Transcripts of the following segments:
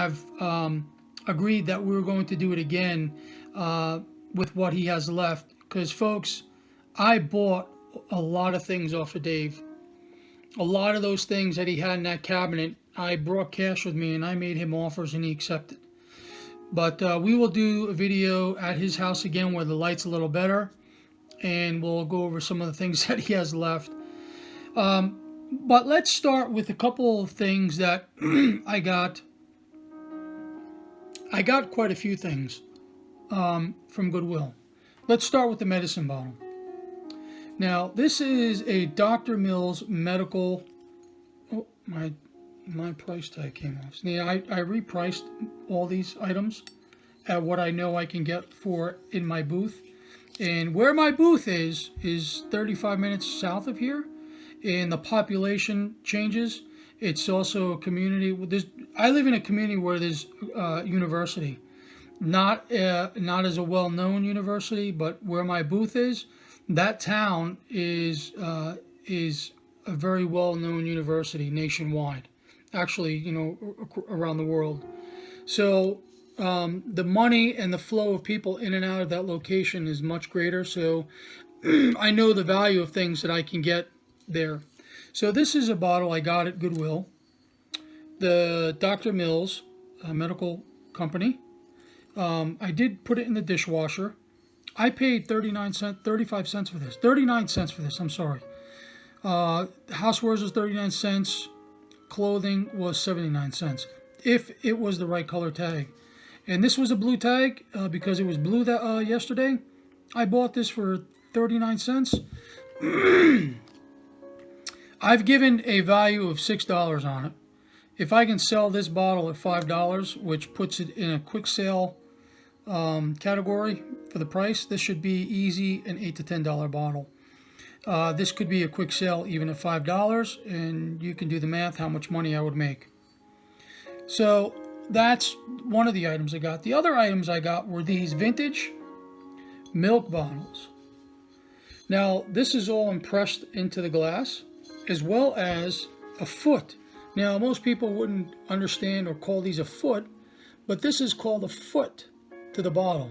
have agreed that we were going to do it again with what he has left. Because, folks, I bought a lot of things off of Dave. A lot of those things that he had in that cabinet, I brought cash with me and I made him offers and he accepted. But we will do a video at his house again where the light's a little better, and we'll go over some of the things that he has left. But let's start with a couple of things that I got. I got quite a few things from Goodwill. Let's start with the medicine bottle. Now, this is a Dr. Mills medical. Oh, my price tag came off. So, yeah, I repriced all these items at what I know I can get for in my booth. And where my booth is 35 minutes south of here. And the population changes. It's also a community. I live in a community where there's university. Not as a well-known university, but where my booth is, that town is a very well-known university nationwide. Actually, around the world. So the money and the flow of people in and out of that location is much greater. So I know the value of things that I can get there. So this is a bottle I got at Goodwill. The Dr. Mills medical company. I did put it in the dishwasher. I paid 35 cents for this. 39 cents for this, I'm sorry. Housewares was 39 cents. Clothing was 79 cents. If it was the right color tag. And this was a blue tag because it was blue that yesterday. I bought this for 39 cents. I've given a value of $6 on it. If I can sell this bottle at $5, which puts it in a quick sale category for the price, this should be easy an $8 to $10 bottle. This could be a quick sale even at $5, and you can do the math how much money I would make. So that's one of the items I got. The other items I got were these vintage milk bottles. Now this is all impressed into the glass, as well as a foot. Now most people wouldn't understand or call these a foot, but this is called a foot to the bottle.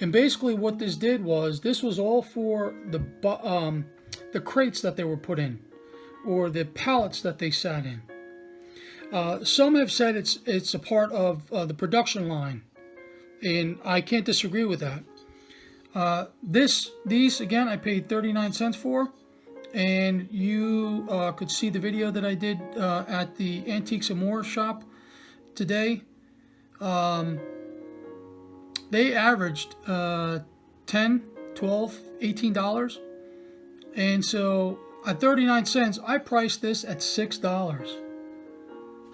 And basically what this did was, this was all for the crates that they were put in, or the pallets that they sat in. Some have said it's a part of the production line, and I can't disagree with that. These again, I paid 39 cents for, and you could see the video that I did at the Antiques and More shop today. They averaged $10, $12, $18. And so at 39 cents, I priced this at $6.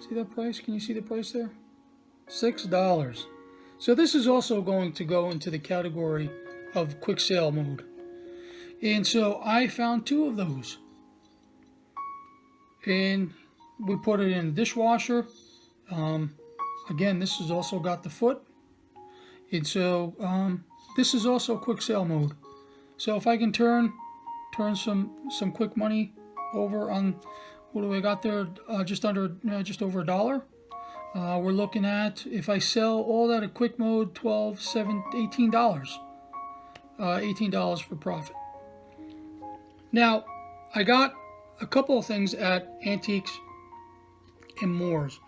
See that price? Can you see the price there? $6. So this is also going to go into the category of quick sale mode. And so I found two of those. And we put it in the dishwasher. Again, this has also got the foot. And so this is also quick sale mode. So if I can turn some quick money over on, what do we got there? Just over $1. We're looking at, if I sell all that at quick mode, $12, $7, $18. $18 for profit. Now, I got a couple of things at Antiques and More's.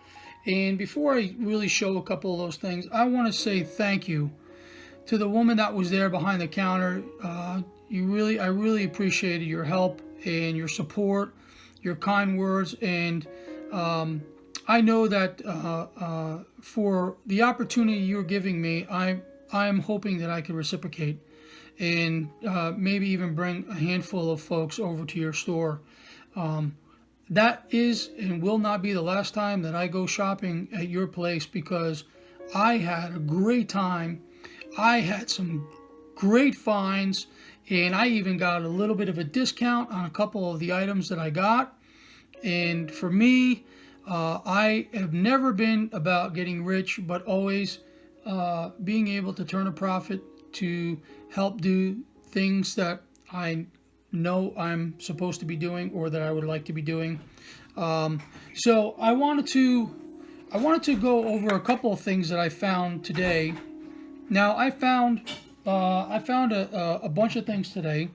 And before I really show a couple of those things, I want to say thank you to the woman that was there behind the counter. I really appreciated your help and your support, your kind words, and I know that for the opportunity you're giving me, I am hoping that I can reciprocate and maybe even bring a handful of folks over to your store. That is and will not be the last time that I go shopping at your place, because I had a great time. I had some great finds, and I even got a little bit of a discount on a couple of the items that I got. And for me, I have never been about getting rich, but always being able to turn a profit to help do things that I know I'm supposed to be doing, or that I would like to be doing. So I wanted to I wanted to go over a couple of things that I found today. Now I found a bunch of things today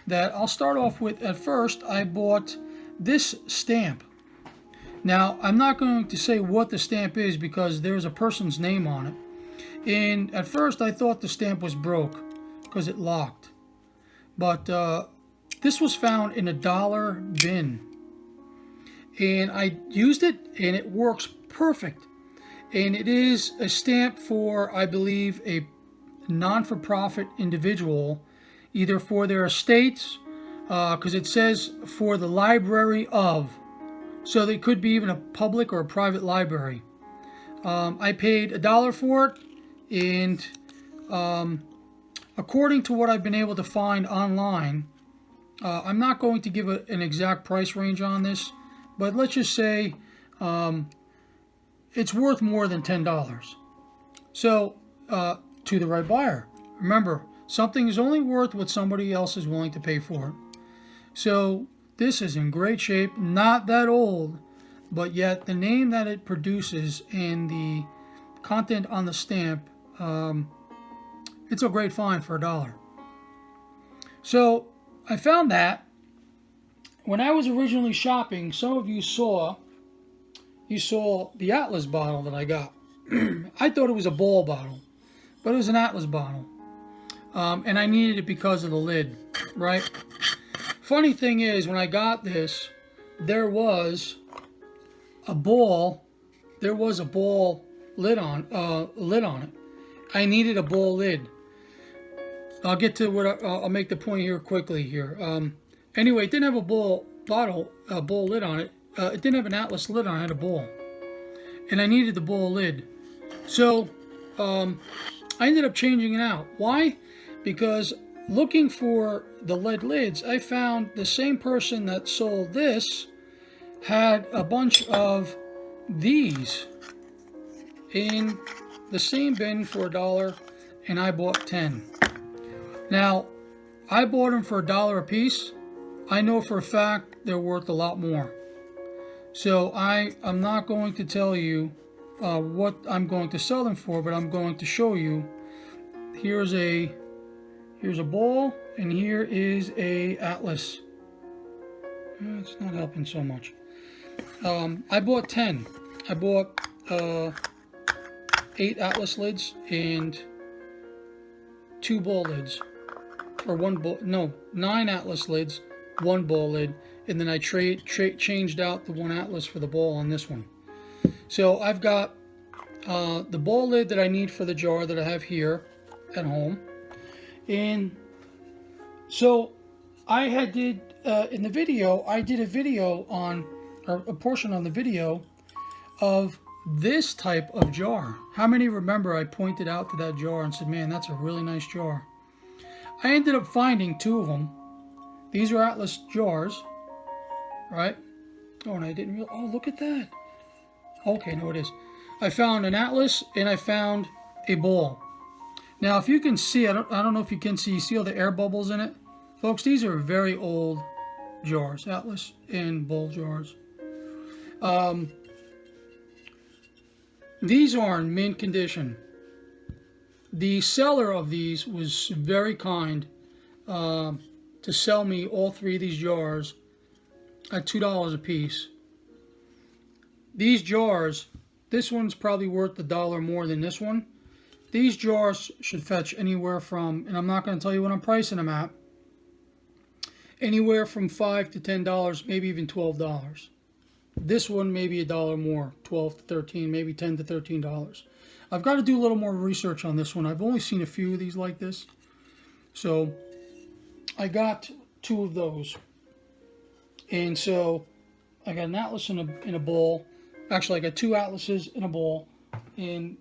that I'll start off with. At first, I bought this stamp. Now I'm not going to say what the stamp is because there's a person's name on it. And at first I thought the stamp was broke because it locked. But this was found in a dollar bin. And I used it and it works perfect. And it is a stamp for, I believe, a non-for-profit individual, either for their estates, because it says for the library of. So they could be even a public or a private library. I paid $1 for it, and according to what I've been able to find online, I'm not going to give an exact price range on this, but let's just say it's worth more than $10. So to the right buyer. Remember, something is only worth what somebody else is willing to pay for it. So this is in great shape, not that old, but yet the name that it produces and the content on the stamp, it's a great find for $1. So I found that when I was originally shopping, some of you saw the Atlas bottle that I got. I thought it was a ball bottle, but it was an Atlas bottle. And I needed it because of the lid, right? Funny thing is, when I got this, there was a ball lid on it. I needed a ball lid. I'll get to what I'll make the point here quickly here. Anyway, it didn't have a ball lid on it. It didn't have an Atlas lid on it. It had a ball, and I needed the ball lid. So I ended up changing it out. Why? Because looking for the lead lids, I found the same person that sold this had a bunch of these in the same bin for $1, and I bought 10. Now, I bought them for $1 a piece. I know for a fact they're worth a lot more. So I'm not going to tell you what I'm going to sell them for, but I'm going to show you. Here's a ball, and here is a Atlas. It's not helping so much. I bought 10. I bought 8 Atlas lids and 2 ball lids, or 9 Atlas lids, 1 ball lid, and then I changed out the 1 Atlas for the ball on this one. So I've got the ball lid that I need for the jar that I have here at home. And so I did a video on, or a portion on the video of this type of jar. How many remember I pointed out to that jar and said, man, that's a really nice jar? I ended up finding 2 of them. These are Atlas jars, right? Oh, and I didn't realize, oh, look at that. Okay, no, it is. I found an Atlas and I found a ball. Now, if you can see, I don't know if you can see, you see all the air bubbles in it? Folks, these are very old jars, Atlas and ball jars. These are in mint condition. The seller of these was very kind to sell me all 3 of these jars at $2 a piece. These jars, this one's probably worth $1 more than this one. These jars should fetch anywhere from, and I'm not going to tell you what I'm pricing them at, anywhere from $5 to $10, maybe even $12. This one maybe $1 more, 12 to $13, maybe $10 to $13. I've got to do a little more research on this one. I've only seen a few of these like this. So I got 2 of those. And so I got an Atlas in a bowl. Actually, I got 2 Atlases in a bowl, and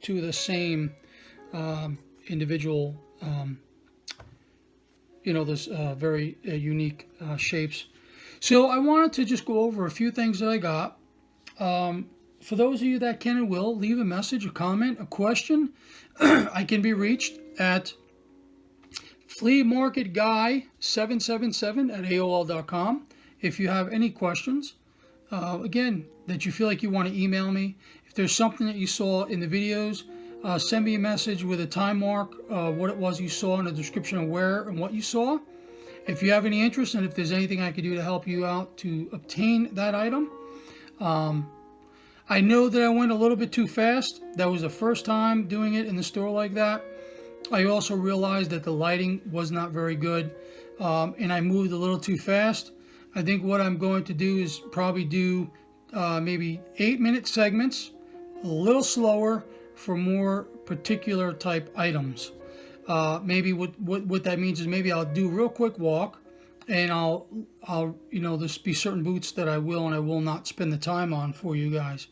2 of the same individual, those very unique shapes. So I wanted to just go over a few things that I got. For those of you that can and will, leave a message, a comment, a question. I can be reached at fleamarketguy777 at AOL.com. If you have any questions, again, that you feel like you want to email me. If there's something that you saw in the videos, send me a message with a time mark, what it was you saw in the description of where and what you saw. If you have any interest and if there's anything I could do to help you out to obtain that item. I know that I went a little bit too fast. That was the first time doing it in the store like that. I also realized that the lighting was not very good, and I moved a little too fast. I think what I'm going to do is probably do maybe 8-minute segments, a little slower for more particular type items. Maybe what that means is maybe I'll do a real quick walk, and I'll there's be certain boots that I will and I will not spend the time on for you guys.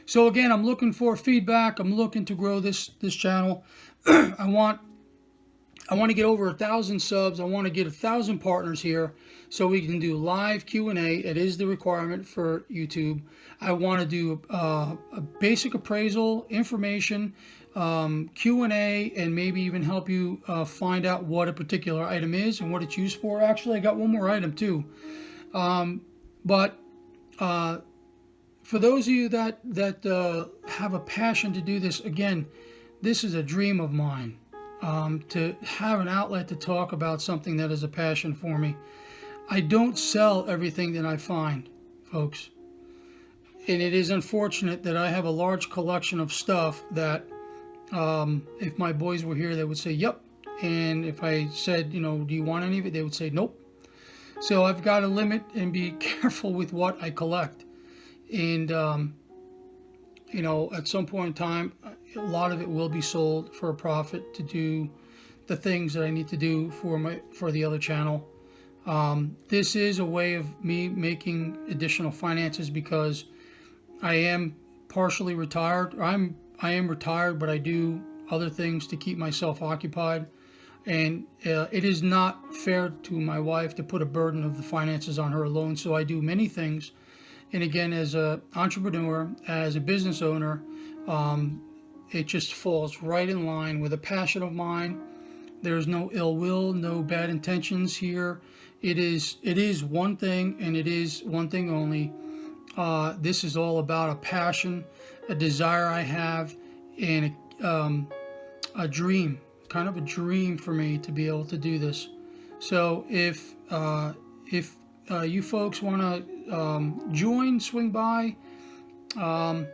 So again, I'm looking for feedback. I'm looking to grow this channel. I want to get over 1,000 subs. I want to get 1,000 partners here so we can do live Q&A. It is the requirement for YouTube. I want to do a basic appraisal information, Q&A, and maybe even help you find out what a particular item is and what it's used for. Actually, I got one more item too. For those of you that have a passion to do this, again, this is a dream of mine, to have an outlet to talk about something that is a passion for me. I don't sell everything that I find, folks. And it is unfortunate that I have a large collection of stuff that if my boys were here, they would say, yep. And if I said, do you want any of it? They would say, nope. So I've got to limit and be careful with what I collect. And, at some point in time, a lot of it will be sold for a profit to do the things that I need to do for the other channel. This is a way of me making additional finances because I am partially retired. I am retired, but I do other things to keep myself occupied. And it is not fair to my wife to put a burden of the finances on her alone. So I do many things. And again, as an entrepreneur, as a business owner, it just falls right in line with a passion of mine. There's no ill will, no bad intentions here. It is one thing, and it is one thing only. This is all about a passion, a desire I have, and a dream, kind of a dream for me to be able to do this. So if you folks want to join, swing by. I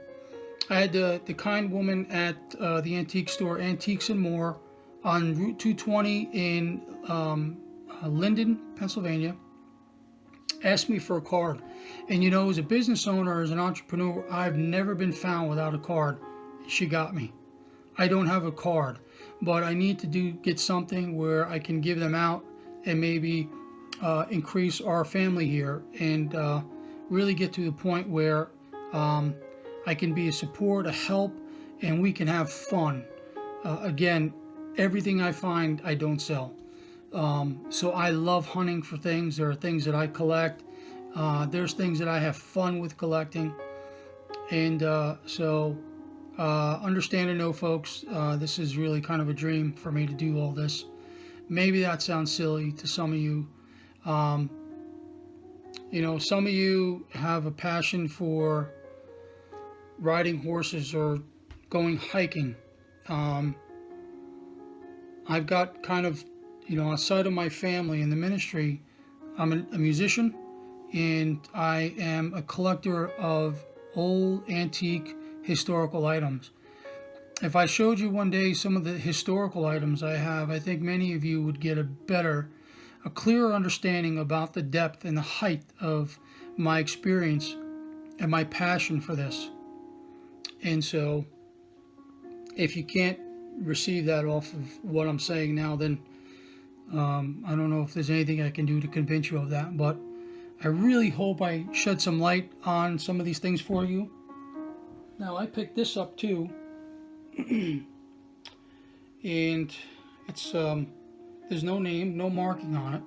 had the kind woman at the antique store, Antiques and More, on Route 220 in Linden, Pennsylvania, asked me for a card. And as a business owner, as an entrepreneur, I've never been found without a card. She got me. I don't have a card, but I need to get something where I can give them out and maybe increase our family here and really get to the point where I can be a support, a help, and we can have fun. Again, everything I find, I don't sell. So I love hunting for things. There are things that I collect. There's things that I have fun with collecting. And so understand and know, folks, this is really kind of a dream for me to do all this. Maybe that sounds silly to some of you. Some of you have a passion for riding horses or going hiking. I've got kind of, outside of my family in the ministry, I'm a musician, and I am a collector of old antique historical items. If I showed you one day some of the historical items I have, I think many of you would get a clearer understanding about the depth and the height of my experience and my passion for this. And so if you can't receive that off of what I'm saying now, then I don't know if there's anything I can do to convince you of that, but I really hope I shed some light on some of these things for you. Now, I picked this up too, and it's there's no name, no marking on it,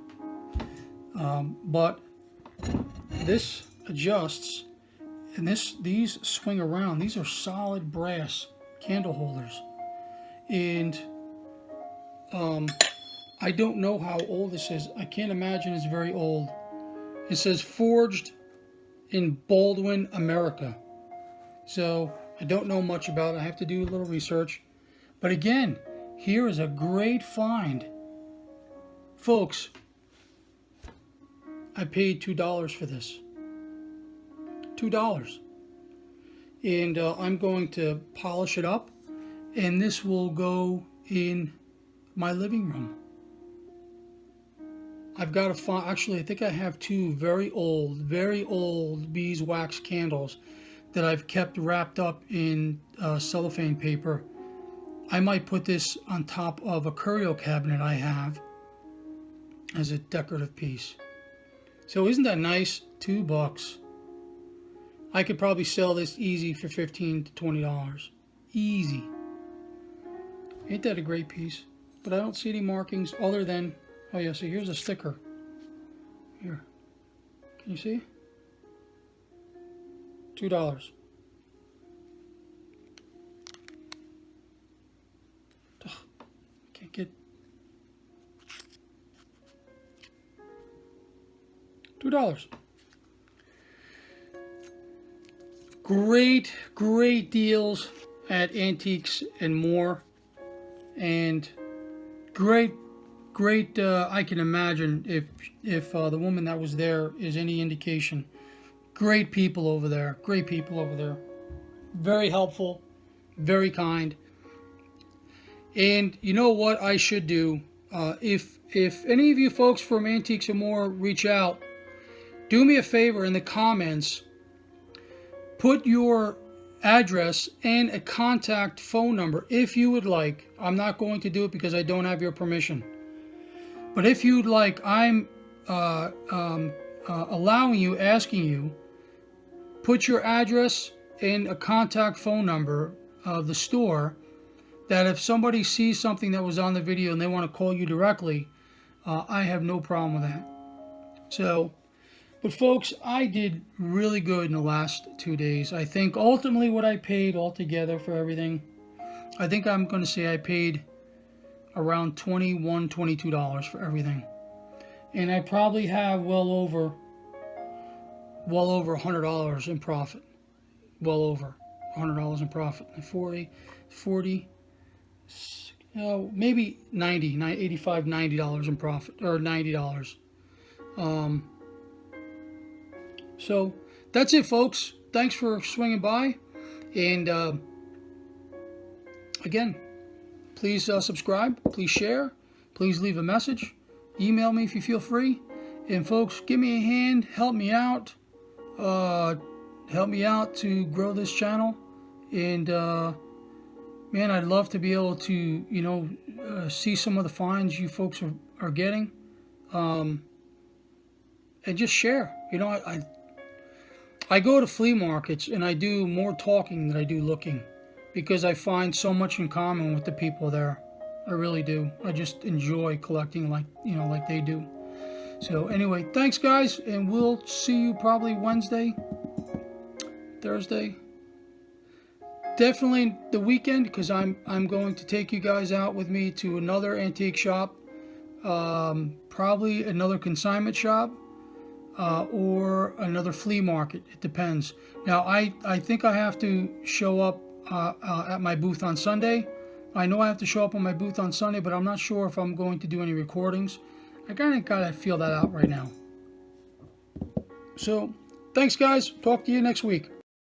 but this adjusts, and these swing around. These are solid brass candle holders, and I don't know how old this is. I can't imagine it's very old. It says forged in Baldwin, America. So I don't know much about it. I have to do a little research. But again, here is a great find. Folks, I paid $2 for this. $2. And I'm going to polish it up. And this will go in my living room. I've got to find, actually I think I have two very old beeswax candles that I've kept wrapped up in cellophane paper. I might put this on top of a curio cabinet I have as a decorative piece. So isn't that nice? $2. I could probably sell this easy for $15 to $20. Easy. Ain't that a great piece? But I don't see any markings other than, oh yeah, see here's a sticker. Here. Can you see? $2. Ugh, can't get $2. Great deals at Antiques and More, and great. I can imagine if the woman that was there is any indication. Great people over there. Great people over there. Very helpful, very kind. And you know what I should do? If any of you folks from Antiques and More reach out, do me a favor in the comments. Put your address and a contact phone number if you would like. I'm not going to do it because I don't have your permission. But if you'd like, I'm allowing you, asking you, put your address and a contact phone number of the store, that if somebody sees something that was on the video and they want to call you directly, I have no problem with that. So, but folks, I did really good in the last 2 days. I think ultimately what I paid altogether for everything, I think I'm going to say I paid around $21, $22 for everything. And I probably have well over $100 in profit. Well over $100 in profit. 40, maybe $85, $90 in profit, or $90. So that's it, folks. Thanks for swinging by. And again, please subscribe. Please share. Please leave a message. Email me if you feel free. And folks, give me a hand. Help me out. Help me out to grow this channel. And man, I'd love to be able to, see some of the finds you folks are getting. And just share. I go to flea markets and I do more talking than I do looking, because I find so much in common with the people there. I really do. I just enjoy collecting like they do. So anyway, thanks guys, and we'll see you probably Wednesday, Thursday. Definitely the weekend, because I'm going to take you guys out with me to another antique shop, probably another consignment shop, or another flea market. It depends. Now I think I have to show up at my booth on Sunday. I know I have to show up on my booth on Sunday, but I'm not sure if I'm going to do any recordings. I kind of gotta feel that out right now. So thanks guys. Talk to you next week.